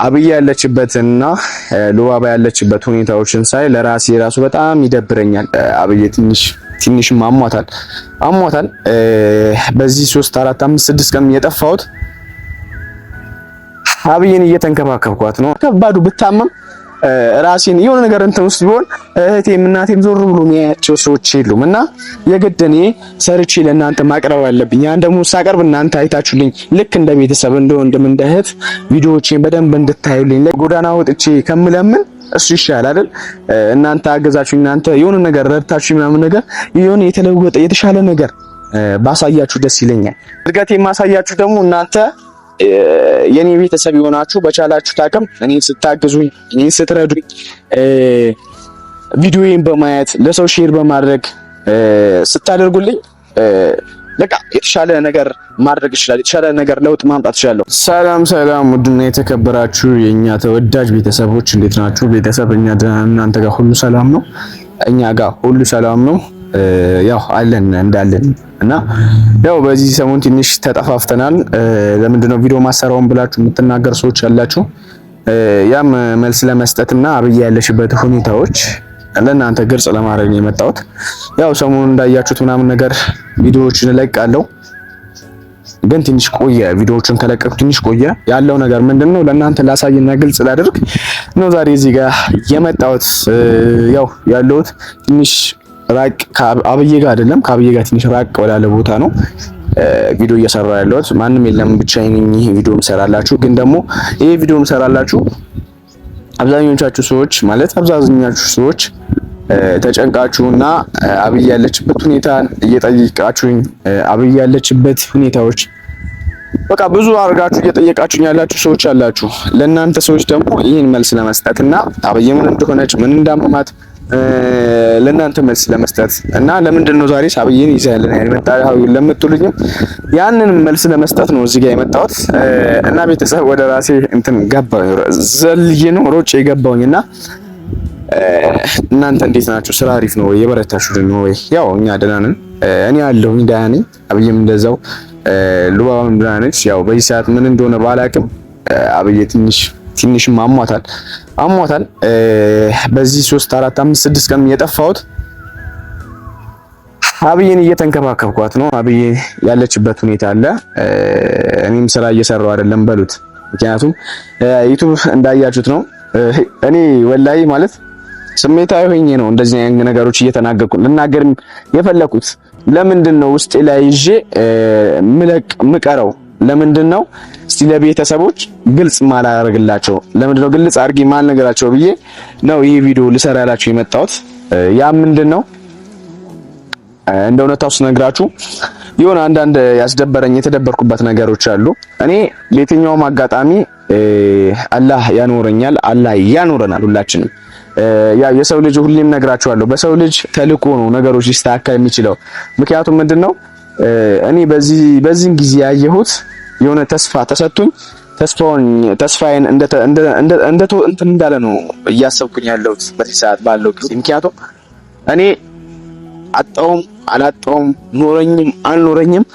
አብዬ ያለችበትና ሉባባ ያለችበት ሁኔታዎችን ሳይ ለራሴ ራሱ በጣም ይደብረኛል። አብዬ ትንሽ አሟታል። በዚህ 3 4 5 6 ቀን የጠፋሁት አብዬን እየተንከባከብኳት ነው። ከባዱ ብታመም ራሴን የሆነ ነገር እንትን ውስጥ ቢሆን እህቴም እናቴም ዞር ብሎ የሚያያቸው ሰዎች የሉም እና የግድ እኔ ሰርቼ ለእናንተ ማቅረብ አለብኝ። ያን ደግሞ ሳቀርብ እናንተ አይታችሁልኝ ልክ እንደ ቤተሰብ እንደ ወንድም እንደ እህት ቪዲዮዎቼን በደንብ እንድታዩልኝ ጎዳና ወጥቼ ከምለምን እሱ ይሻላል አይደል? እናንተ አገዛችሁ እናንተ የሆነ ነገር ረድታችሁ ምናምን ነገር የሆነ የተለወጠ የተሻለ ነገር ባሳያችሁ ደስ ይለኛል። እርግጥ የማሳያችሁ ደግሞ እናንተ የኔ ቤተሰብ የሆናችሁ በቻላችሁ ታቅም እኔን ስታግዙኝ እኔን ስትረዱኝ ቪዲዮዬን በማየት ለሰው ሼር በማድረግ ስታደርጉልኝ በቃ የተሻለ ነገር ማድረግ ይችላል። የተሻለ ነገር ለውጥ ማምጣት ይችላል። ሰላም ውድና የተከበራችሁ የኛ ተወዳጅ ቤተሰቦች እንዴት ናችሁ? ቤተሰብ እኛ እናንተ ጋር ሁሉ ሰላም ነው? እኛ ጋር ሁሉ ሰላም ነው። ያው አለን እንዳለን እና ያው በዚህ ሰሞን ትንሽ ተጠፋፍተናል። ለምንድነው ቪዲዮ ማሰራውን ብላችሁ የምትናገር ሰዎች ያላችሁ፣ ያም መልስ ለመስጠትና አብዬ ያለሽበት ሁኔታዎች ለእናንተ ግልጽ ለማድረግ ነው የመጣሁት። ያው ሰሞኑን እንዳያችሁት ምናምን ነገር ቪዲዮዎችን እለቃለሁ፣ ግን ትንሽ ቆየ። ቪዲዮዎችን ከለቀቁ ትንሽ ቆየ። ያለው ነገር ምንድነው ለእናንተ ላሳይና ግልጽ ላደርግ ነው ዛሬ እዚህ ጋር የመጣሁት። ያው ያለሁት ትንሽ ራቅ ከአብዬ ጋር አይደለም፣ ከአብዬ ጋር ትንሽ ራቅ ወዳለ ቦታ ነው ቪዲዮ እየሰራሁ ያለሁት። ማንም የለም፣ ብቻዬን ነኝ ቪዲዮ እሰራላችሁ። ግን ደግሞ ይሄ ቪዲዮ እሰራላችሁ አብዛኞቻችሁ ሰዎች ተጨንቃችሁና አብዬ ያለችበት ሁኔታ እየጠየቃችሁኝ አብዬ ያለችበት ሁኔታዎች በቃ ብዙ አድርጋችሁ እየጠየቃችሁኝ ያላችሁ ሰዎች አላችሁ። ለእናንተ ሰዎች ደግሞ ይህን መልስ ለመስጠትና አብዬ ምን እንደሆነች ምን እንዳመማት ለእናንተ መልስ ለመስጠት እና ለምንድን ነው ዛሬ አብዬን ይዘህልን የመጣኸው ለምትሉኝ ያንን መልስ ለመስጠት ነው እዚህ ጋር የመጣሁት። እና ቤተሰብ ወደ ራሴ እንትን ገባሁ፣ ዘልዬ ነው ሮጬ የገባሁኝና እናንተ እንዴት ናችሁ? ስራ አሪፍ ነው ወይ? የበረታችሁልን ነው ወይ? ያው እኛ ደህና ነን። እኔ አለሁኝ ደህና ነኝ። አብዬም እንደዛው ሉባባም ደህና ነች። ያው በዚህ ሰዓት ምን እንደሆነ ባላቅም አብዬ ትንሽ አሟታል። በዚህ 3 4 5 6 ቀን የጠፋሁት አብዬን እየተንከባከብኳት ነው። አብዬ ያለችበት ሁኔታ አለ። እኔም ስራ እየሰራሁ አይደለም በሉት። ምክንያቱም ዩቲዩብ እንዳያችሁት ነው። እኔ ወላሂ ማለት ስሜታዊ ሆኜ ነው እንደዚህ አይነት ነገሮች እየተናገርኩ ልናገር የፈለኩት። ለምንድን ነው ውስጤ ላይ ይዤ ምቀረው? ለምንድን ነው እስቲ ለቤተሰቦች ግልጽ ማላደርግላቸው? ለምንድን ነው ግልጽ አድርጌ ማልነገራቸው ብዬ ነው ይሄ ቪዲዮ ልሰራላችሁ የመጣሁት። ያ ምንድን ነው እንደ እውነታው ስነግራችሁ የሆነ አንዳንድ ያስደበረኝ የተደበርኩበት ነገሮች አሉ። እኔ በየትኛውም አጋጣሚ አላህ ያኖረኛል፣ አላህ ያኖረናል ሁላችንም። ያ የሰው ልጅ ሁሌም ነግራችኋለሁ፣ በሰው ልጅ ተልኮ ነው ነገሮች ሊስተካከል የሚችለው። ምክንያቱም ምንድነው እኔ በዚህን ጊዜ ያየሁት የሆነ ተስፋ ተሰጥቶኝ ተስፋዬን እንትን እንዳለ ነው እያሰብኩኝ ያለሁት በዚህ ሰዓት ባለው ጊዜ። ምክንያቱም እኔ አላጣውም ኖረኝም አልኖረኝም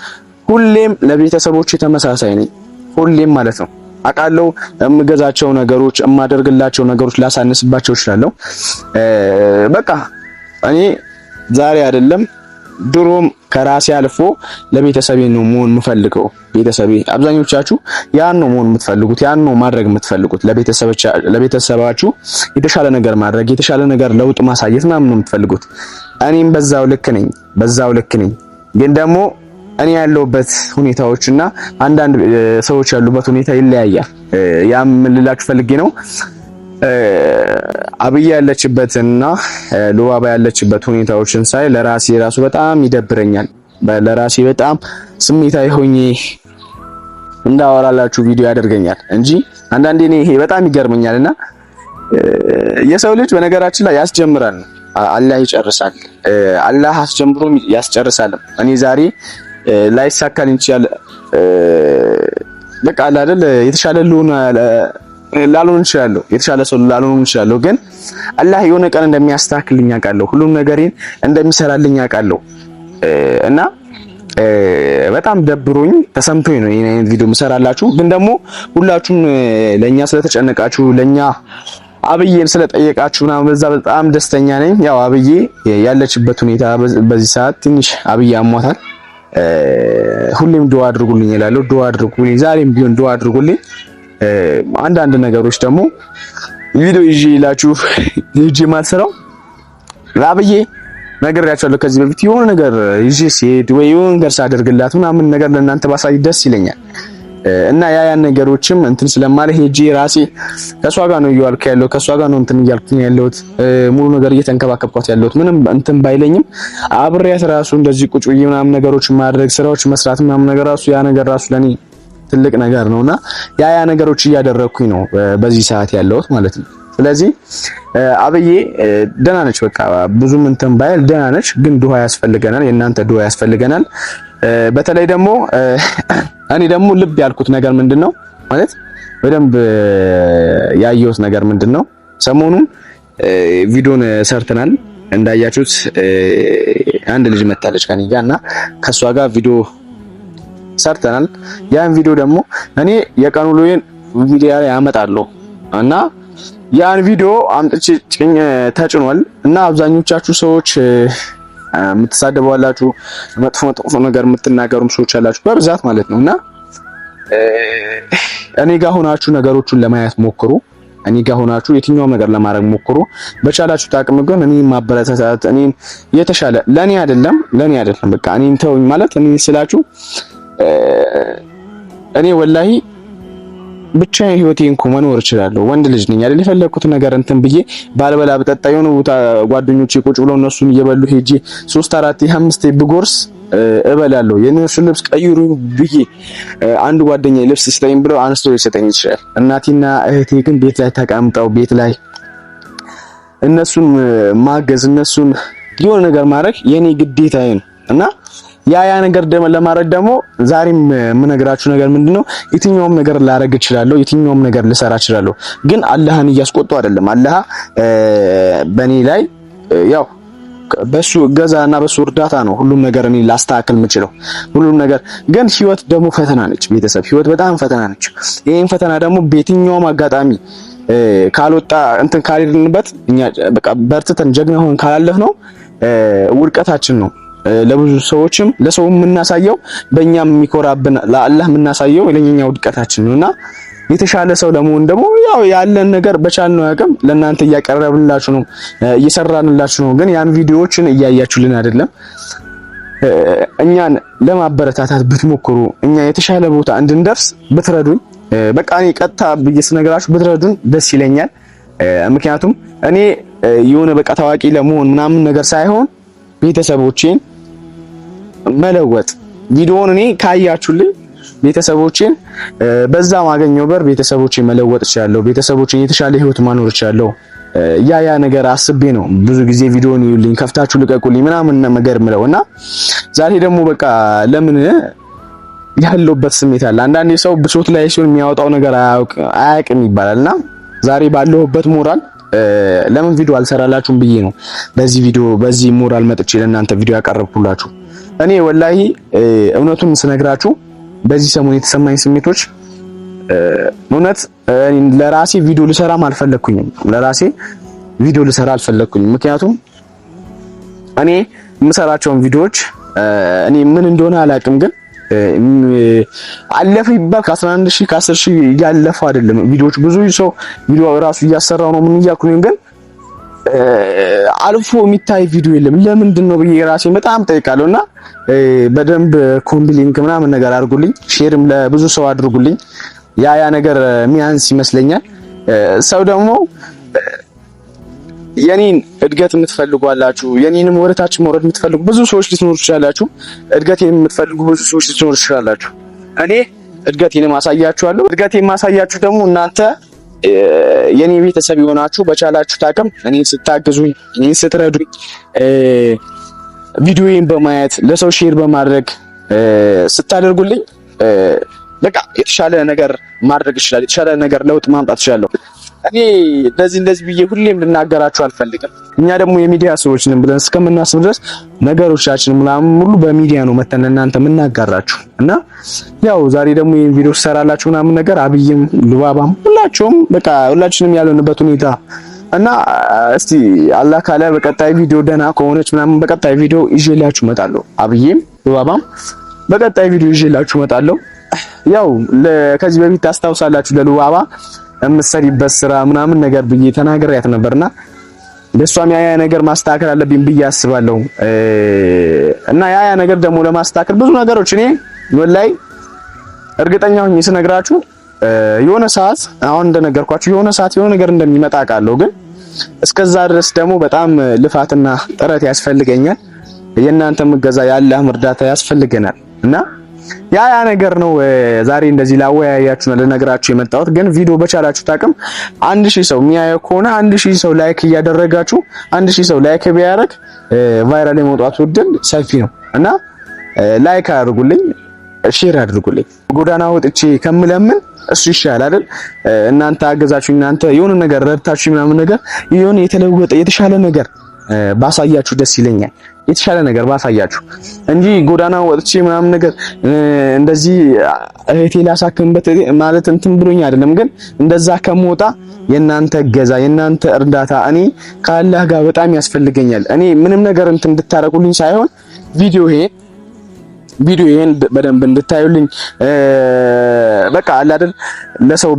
ሁሌም ለቤተሰቦች ተመሳሳይ ነኝ። ሁሌም ማለት ነው አቃለው የምገዛቸው ነገሮች የማደርግላቸው ነገሮች ላሳንስባቸው እችላለሁ። በቃ እኔ ዛሬ አይደለም ድሮም ከራሴ አልፎ ለቤተሰቤ ነው መሆን የምፈልገው። ቤተሰቤ አብዛኞቻችሁ ያን ነው መሆን የምትፈልጉት፣ ያን ነው ማድረግ የምትፈልጉት። ለቤተሰባችሁ የተሻለ ነገር ማድረግ፣ የተሻለ ነገር ለውጥ ማሳየት ምናምን ነው የምትፈልጉት። እኔም በዛው ልክ ነኝ። ግን ደግሞ እኔ ያለሁበት ሁኔታዎችና አንዳንድ ሰዎች ያሉበት ሁኔታ ይለያያል። ያም ምን ልላችሁ ፈልጌ ነው አብዬ ያለችበትና ሉባባ ያለችበት ሁኔታዎችን ሳይ ለራሴ ራሱ በጣም ይደብረኛል። ለራሴ በጣም ስሜታዊ ሆኜ እንዳወራላችሁ ቪዲዮ ያደርገኛል እንጂ አንዳንዴ ይሄ በጣም ይገርመኛልና የሰው ልጅ በነገራችን ላይ ያስጀምራል፣ አላህ ይጨርሳል። አላህ አስጀምሮም ያስጨርሳል። እኔ ዛሬ ላይሳካልኝ ይችላል። በቃ አይደል የተሻለ ላልሆን እችላለሁ፣ የተሻለ ሰው ላልሆን እችላለሁ። ግን አላህ የሆነ ቀን እንደሚያስተካክልኝ አውቃለሁ። ሁሉም ነገሬን እንደሚሰራልኝ አውቃለሁ። እና በጣም ደብሮኝ ተሰምቶኝ ነው ይሄን ቪዲዮ መሰራላችሁ። ግን ደግሞ ሁላችሁም ለኛ ስለተጨነቃችሁ ለኛ አብዬን ስለጠየቃችሁ በዛ በጣም ደስተኛ ነኝ። ያው አብዬ ያለችበት ሁኔታ በዚህ ሰዓት ትንሽ አብዬ አሟታል። ሁሌም ዱአ አድርጉልኝ እላለሁ። ዱአ አድርጉልኝ፣ ዛሬም ቢሆን ዱአ አድርጉልኝ። አንዳንድ ነገሮች ደግሞ ቪዲዮ ይዤላችሁ ይዤ ማልሰራው አብዬ ነግሬያችኋለሁ ከዚህ በፊት የሆነ ነገር ይዤ ሲሄድ ወይ የሆነ ነገር ሳደርግላት ምናምን ነገር ለእናንተ ባሳይ ደስ ይለኛል። እና ያን ነገሮችም እንትን ስለማለ ሄጄ ራሴ ከሷ ጋር ነው እያልኩ ያለው ከሷ ጋር ነው እንትን እያልኩ ያለሁት ሙሉ ነገር እየተንከባከብኳት ያለሁት ምንም እንትን ባይለኝም አብሬያት ራሱ እንደዚህ ቁጭ ብዬ ምናምን ነገሮች ማድረግ ስራዎች መስራት ምናምን ነገር ራሱ ያ ነገር ራሱ ለኔ ትልቅ ነገር ነውና ያ ነገሮች እያደረኩኝ ነው በዚህ ሰዓት ያለሁት ማለት ነው። ስለዚህ አብዬ ደህና ነች፣ በቃ ብዙም እንትን ባይል ደህና ነች። ግን ዱዓ ያስፈልገናል፣ የእናንተ ዱዓ ያስፈልገናል። በተለይ ደግሞ እኔ ደግሞ ልብ ያልኩት ነገር ምንድነው ማለት በደንብ ያየሁት ነገር ምንድነው ሰሞኑን ቪዲዮን ሰርተናል እንዳያችሁት አንድ ልጅ መታለች ከኔ ጋር እና ከሷ ጋር ቪዲዮ ሰርተናል። ያን ቪዲዮ ደግሞ እኔ የቀኑ ውሎዬን ሚዲያ ላይ አመጣለሁ እና ያን ቪዲዮ አምጥቼ ተጭኗል እና አብዛኞቻችሁ ሰዎች የምትሳደባላችሁ መጥፎ ነገር የምትናገሩም ሰዎች አላችሁ በብዛት ማለት ነውና እኔ ጋር ሆናችሁ ነገሮቹን ለማየት ሞክሩ። እኔ ጋር ሆናችሁ የትኛውም ነገር ለማድረግ ሞክሩ በቻላችሁ ታቅም። ግን እኔ ማበረታታት እኔ የተሻለ ለኔ አይደለም በቃ እኔን ተውኝ ማለት እኔ ስላችሁ እኔ ወላሂ ብቻ ህይወቴን እኮ መኖር እችላለሁ። ወንድ ልጅ ነኝ አይደል? የፈለኩት ነገር እንትን ብዬ ባልበላ በጠጣ የሆነ ቦታ ጓደኞቼ ቁጭ ብለው እነሱን እየበሉ ሄጄ 3 4 5 ብጎርስ እበላለሁ። የነሱን ልብስ ቀይሩ ብዬ አንድ ጓደኛዬ ልብስ ስጠኝ ብለው አንስቶ ሊሰጠኝ ይችላል። እናቴና እህቴ ግን ቤት ላይ ተቀምጠው ቤት ላይ እነሱን ማገዝ እነሱን የሆነ ነገር ማድረግ የኔ ግዴታዬ ነው እና ያ ነገር ለማድረግ ደግሞ ዛሬም የምነግራችሁ ነገር ምንድነው የትኛውም ነገር ላረግ እችላለሁ፣ የትኛውም ነገር ልሰራ እችላለሁ። ግን አላህን እያስቆጡ አይደለም። አላህ በኔ ላይ ያው በሱ እገዛና በሱ እርዳታ ነው ሁሉም ነገር እኔ ላስተካክል የምችለው ሁሉም ነገር። ግን ህይወት ደግሞ ፈተና ነች ቤተሰብ፣ ህይወት በጣም ፈተና ነች። ይሄን ፈተና ደግሞ በየትኛውም አጋጣሚ ካልወጣ እንትን ካልሄድንበት እኛ በቃ በርትተን ጀግና ሆነን ካላለፍነው ውድቀታችን ነው። ለብዙ ሰዎችም ለሰውም የምናሳየው በእኛም የሚኮራብን ለአላህ የምናሳየው ለኛኛ ውድቀታችን ነውና የተሻለ ሰው ለመሆን ደግሞ ያው ያለን ነገር በቻልነው አቅም ለእናንተ እያቀረብንላችሁ ነው እየሰራንላችሁ ነው። ግን ያን ቪዲዮዎችን እያያችሁልን አይደለም። እኛን ለማበረታታት ብትሞክሩ እኛ የተሻለ ቦታ እንድንደርስ ብትረዱኝ በቃ እኔ ቀጥታ ብዬስነግራችሁ ብትረዱን ደስ ይለኛል። ምክንያቱም እኔ የሆነ በቃ ታዋቂ ለመሆን ምናምን ነገር ሳይሆን ቤተሰቦቼን መለወጥ ቪዲዮውን እኔ ካያችሁልኝ ቤተሰቦቼን በዛ ማገኘው በር ቤተሰቦቼን መለወጥ እችላለሁ። ቤተሰቦቼን የተሻለ ህይወት ማኖር እችላለሁ። ያ ነገር አስቤ ነው ብዙ ጊዜ ቪዲዮውን ይዩልኝ ከፍታችሁ ልቀቁልኝ ምናምን ነገር ምለውና ዛሬ ደግሞ በቃ ለምን ያለውበት ስሜት አለ። አንዳንዴ ሰው ብሶት ላይ ሲሆን የሚያወጣው ነገር አያውቅም ይባላልና ዛሬ ባለሁበት ሞራል ለምን ቪዲዮ አልሰራላችሁም ብዬ ነው በዚህ ሞራል መጥቼ ለእናንተ ቪዲዮ ያቀረብኩላችሁ። እኔ ወላሂ እውነቱን ስነግራችሁ በዚህ ሰሞን የተሰማኝ ስሜቶች እውነት ለራሴ ቪዲዮ ልሰራም አልፈለኩኝም። ምክንያቱም እኔ የምሰራቸውን ቪዲዮዎች እኔ ምን እንደሆነ አላውቅም ግን አለፈ ይባል ከ11000 ከ10000 ያለፈው አይደለም ቪዲዮዎች ብዙ ሰው ቪዲዮ ራሱ እያሰራው ነው ምን እያልኩኝ ግን አልፎ የሚታይ ቪዲዮ የለም። ለምንድን ነው ብዬ ራሴ በጣም ጠይቃለሁና በደንብ ኮምፕሊንክ ምናምን ነገር አድርጉልኝ፣ ሼርም ለብዙ ሰው አድርጉልኝ። ያ ነገር ሚያንስ ይመስለኛል። ሰው ደግሞ የኔን እድገት የምትፈልጉ አላችሁ፣ የኔንም ወደታች መውረድ የምትፈልጉ ብዙ ሰዎች ልትኖሩ ትችላላችሁ። እድገቴን የምትፈልጉ ብዙ ሰዎች ልትኖሩ ትችላላችሁ። እኔ እድገቴን ማሳያችኋለሁ። እድገቴን ማሳያችሁ ደግሞ እናንተ የኔ ቤተሰብ ይሆናችሁ በቻላችሁ ታቅም እኔን ስታግዙኝ፣ እኔን ስትረዱኝ፣ ቪዲዮዬን በማየት ለሰው ሼር በማድረግ ስታደርጉልኝ በቃ የተሻለ ነገር ማድረግ ይችላል። የተሻለ ነገር ለውጥ ማምጣት ይችላል። እኔ እንደዚህ ብዬ ሁሌም ልናገራችሁ አልፈልግም። እኛ ደግሞ የሚዲያ ሰዎች ነን ብለን እስከምናስብ ድረስ ነገሮቻችን ምናምን ሁሉ በሚዲያ ነው መተን እናንተ የምናጋራችሁ እና ያው ዛሬ ደግሞ ይሄን ቪዲዮ ሰራላችሁ ምናምን ነገር አብይም ሉባባም ሁላችሁም በቃ ሁላችንም ያለንበት ሁኔታ እና እስቲ አላህ ካለ በቀጣይ ቪዲዮ ደህና ከሆነች ምናምን በቀጣይ ቪዲዮ ይዤላችሁ እመጣለሁ። አብይም ሉባባም በቀጣይ ቪዲዮ ይዤላችሁ እመጣለሁ። ያው ከዚህ በፊት ታስታውሳላችሁ ለሉባባ የምትሰሪበት ስራ ምናምን ነገር ብዬ ተናግሬያት ነበርና ለሷም ያ ነገር ማስተካከል አለብኝ ብዬ አስባለሁ። እና ያ ነገር ደግሞ ለማስተካከል ብዙ ነገሮች እኔ ወላይ እርግጠኛ ሆኜ ስነግራችሁ የሆነ ሰዓት አሁን እንደነገርኳችሁ የሆነ ሰዓት የሆነ ነገር እንደሚመጣ አውቃለሁ። ግን እስከዛ ድረስ ደግሞ በጣም ልፋትና ጥረት ያስፈልገኛል። የእናንተ እገዛ ያለህ እርዳታ ያስፈልገናል እና ያ ነገር ነው ዛሬ እንደዚህ ላወያያችሁና ለነገራችሁ የመጣሁት። ግን ቪዲዮ በቻላችሁ ታቅም 1000 ሰው የሚያየው ከሆነ 1000 ሰው ላይክ እያደረጋችሁ 1000 ሰው ላይክ ቢያደርግ ቫይራል የመውጣቱ እድል ሰፊ ነው እና ላይክ አድርጉልኝ፣ ሼር አድርጉልኝ። ጎዳና ወጥቼ ከምለምን እሱ ይሻላል አይደል? እናንተ አገዛችሁ እናንተ የሆነ ነገር ረድታችሁ ምናምን ነገር የሆነ የተለወጠ የተሻለ ነገር ባሳያችሁ ደስ ይለኛል። የተሻለ ነገር ባሳያችሁ እንጂ ጎዳና ወጥቼ ምናምን ነገር እንደዚህ እህቴ ላሳክምበት ማለት እንትን ብሎኝ አይደለም። ግን እንደዛ ከመውጣ የናንተ ገዛ የናንተ እርዳታ እኔ ከአላህ ጋር በጣም ያስፈልገኛል። እኔ ምንም ነገር እንትን እንድታረቁልኝ ሳይሆን ቪዲዮዬን በደንብ እንድታዩልኝ በቃ አለ አይደል ለሰው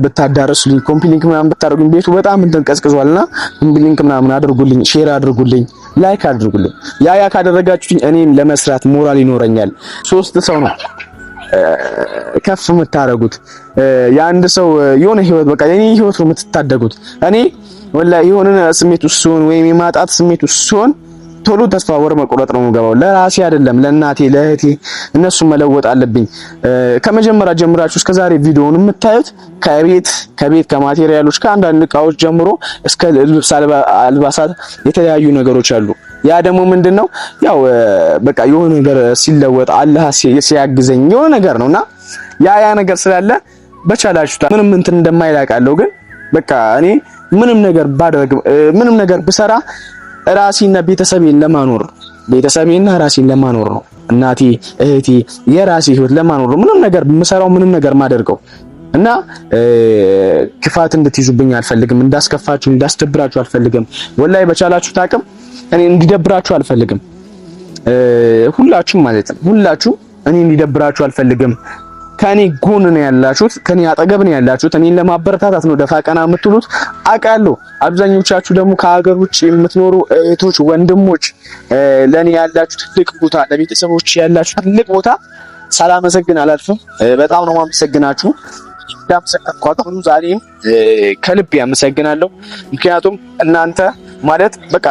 ብታዳርሱልኝ ኮምፕሊንክ ምናምን ብታደርጉኝ ቤቱ በጣም እንትን ቀዝቅዟልና ኮምፕሊንክ ምናምን አድርጉልኝ፣ ሼር አድርጉልኝ፣ ላይክ አድርጉልኝ። ያ ካደረጋችሁኝ እኔም ለመስራት ሞራል ይኖረኛል። 3 ሰው ነው ከፍ የምታረጉት የአንድ ሰው የሆነ ህይወት በቃ የኔ ህይወት ነው የምትታደጉት። እኔ ወላሂ የሆነ ስሜት ውስጥ ሲሆን ወይም የማጣት ስሜት ውስጥ ሲሆን ቶሎ ተስፋ ወር መቆረጥ ነው የምገባው። ለራሴ አይደለም ለእናቴ ለእህቴ እነሱ መለወጥ አለብኝ። ከመጀመሪያ ጀምራችሁ እስከዛሬ ቪዲዮውን የምታዩት ከቤት ከማቴሪያሎች ከአንዳንድ እቃዎች ጀምሮ እስከ ልብስ አልባሳት የተለያዩ ነገሮች አሉ። ያ ደግሞ ምንድነው ያው በቃ የሆነ ነገር ሲለወጥ አላህ ሲያግዘኝ የሆነ ነገር ነውና ያ ነገር ስላለ በቻላችሁ ምንም እንትን እንደማይላቃለው ግን በቃ እኔ ምንም ነገር ባደርግ ምንም ነገር ብሰራ ራሴና ቤተሰቤን ለማኖር ነው። እናቴ እህቴ የራሴ ህይወት ለማኖር ነው ምንም ነገር የምሰራው ምንም ነገር ማደርገው እና ክፋት እንድትይዙብኝ አልፈልግም። እንዳስከፋችሁ እንዳስደብራችሁ አልፈልግም። ወላይ በቻላችሁ ታቅም እኔ እንዲደብራችሁ አልፈልግም። ሁላችሁም ማለት ነው ሁላችሁም እኔ እንዲደብራችሁ አልፈልግም። ከኔ ጎን ነው ያላችሁት፣ ከኔ አጠገብ ነው ያላችሁት። እኔን ለማበረታታት ነው ደፋ ቀና የምትሉት አውቃለሁ። አብዛኞቻችሁ ደግሞ ከሀገር ውጭ የምትኖሩ እህቶች፣ ወንድሞች ለኔ ያላችሁ ትልቅ ቦታ፣ ለቤተሰቦች ያላችሁ ትልቅ ቦታ ሳላመሰግን አላልፍም። በጣም ነው የማመሰግናችሁ። እንዳመሰግናችሁ ዛሬም ከልብ ያመሰግናለሁ። ምክንያቱም እናንተ ማለት በቃ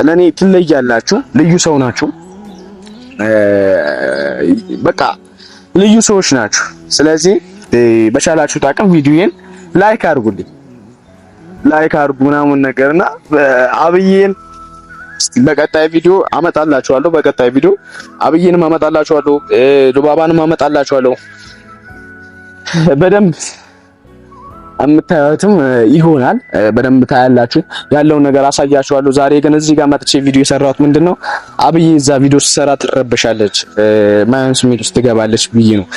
ለኔ ትለያላችሁ፣ ልዩ ሰው ናችሁ። በቃ ልዩ ሰዎች ናችሁ። ስለዚህ በቻላችሁ ታቅም ቪዲዮዬን ላይክ አድርጉልኝ፣ ላይክ አድርጉ ምናምን ነገርና አብይን በቀጣይ ቪዲዮ አመጣላችኋለሁ። በቀጣይ ቪዲዮ አብይንም አመጣላችኋለሁ፣ ሉባባንም አመጣላችኋለሁ። በደንብ የምታዩትም ይሆናል። በደንብ ታያላችሁ። ያለውን ነገር አሳያችኋለሁ። ዛሬ ግን እዚህ ጋር መጥቼ ቪዲዮ የሰራሁት ምንድነው አብይ እዛ ቪዲዮ ሲሰራ ትረበሻለች፣ ማያን ስሜት ውስጥ ትገባለች ብዬ ነው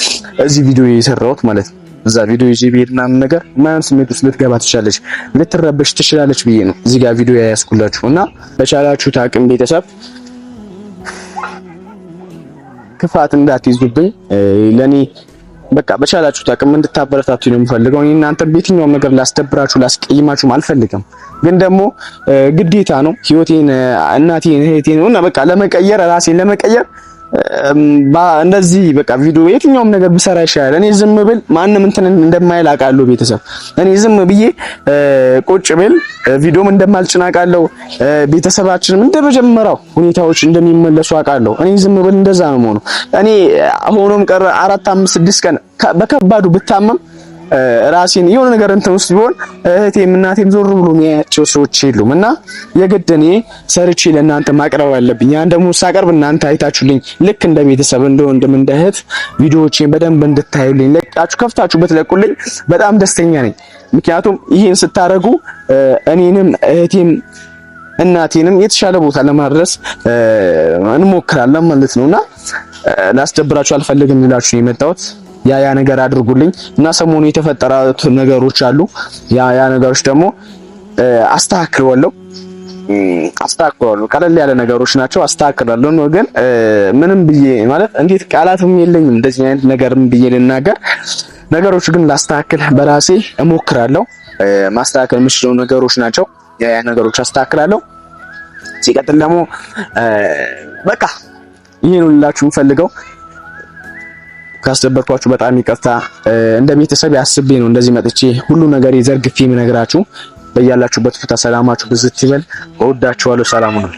እዚህ ቪዲዮ የሰራሁት ማለት ነው። እዛ ቪዲዮ ይዤ ብሄድና ነገር ማያን ስሜት ውስጥ ልትገባ ትችላለች፣ ልትረበሽ ትችላለች ብዬ ነው እዚህ ጋር ቪዲዮ ያያዝኩላችሁ። እና በቻላችሁ ታቅም ቤተሰብ ክፋት እንዳትይዙብኝ ለኔ በቃ በቻላችሁ ታቅም እንድታበረታቱኝ ነው የምፈልገው። እናንተ በየትኛውም ነገር ላስደብራችሁ ላስቀይማችሁ አልፈልግም። ግን ደግሞ ግዴታ ነው ህይወቴን እናቴን እህቴን እና በቃ ለመቀየር ራሴን ለመቀየር እንደዚህ በቃ ቪዲዮ የትኛውም ነገር ብሰራ ይሻላል። እኔ ዝም ብል ማንንም እንትን እንደማይል አውቃለሁ። ቤተሰብ እኔ ዝም ብዬ ቁጭ ብል ቪዲዮም እንደማልጭን አውቃለሁ። ቤተሰባችንም እንደመጀመሪያው ሁኔታዎች እንደሚመለሱ አውቃለሁ። እኔ ዝም ብል እንደዛ ነው የምሆነው። እኔ ሆኖም ቀረ 4 5 6 ቀን በከባዱ ብታመም ራሴን የሆነ ነገር እንትን ውስጥ ቢሆን እህቴም እናቴም ዞር ብሎ የሚያያቸው ሰዎች የሉም እና የግድ እኔ ሰርቼ ለእናንተ ማቅረብ አለብኝ። ያን ደግሞ ሳቀርብ እናንተ አይታችሁልኝ ልክ እንደ ቤተሰብ እንደ ወንድም እንደ እህት ቪዲዮዎቼን በደንብ እንድታዩልኝ ለቃችሁ ከፍታችሁ ብትለቁልኝ በጣም ደስተኛ ነኝ። ምክንያቱም ይሄን ስታረጉ እኔንም እህቴም እናቴንም የተሻለ ቦታ ለማድረስ እንሞክራለን ማለት ነውና ላስደብራችሁ አልፈልግም ልላችሁ የመጣሁት ያ ነገር አድርጉልኝ እና ሰሞኑ የተፈጠሩት ነገሮች አሉ ያ ነገሮች ደግሞ አስተካክለዋለሁ ቀለል ያለ ነገሮች ናቸው አስተካክላለሁ ነው ግን ምንም ብዬ ማለት እንዴት ቃላትም የለኝም እንደዚህ አይነት ነገርም ብዬ ልናገር ነገሮች ግን ላስተካክል በራሴ እሞክራለሁ ማስተካከል የምችለው ነገሮች ናቸው ያ ነገሮች አስተካክላለሁ ሲቀጥል ደግሞ በቃ ይሄን ሁላችሁም ፈልገው ካስደበርኳችሁ በጣም ይቅርታ እንደ ቤተሰብ ያስቤ ነው እንደዚህ መጥቼ ሁሉ ነገር ይዘርግፊ ምነግራችሁ በያላችሁበት ፍታ ሰላማችሁ ብዝት ይበል እወዳችኋለሁ ሰላም ነው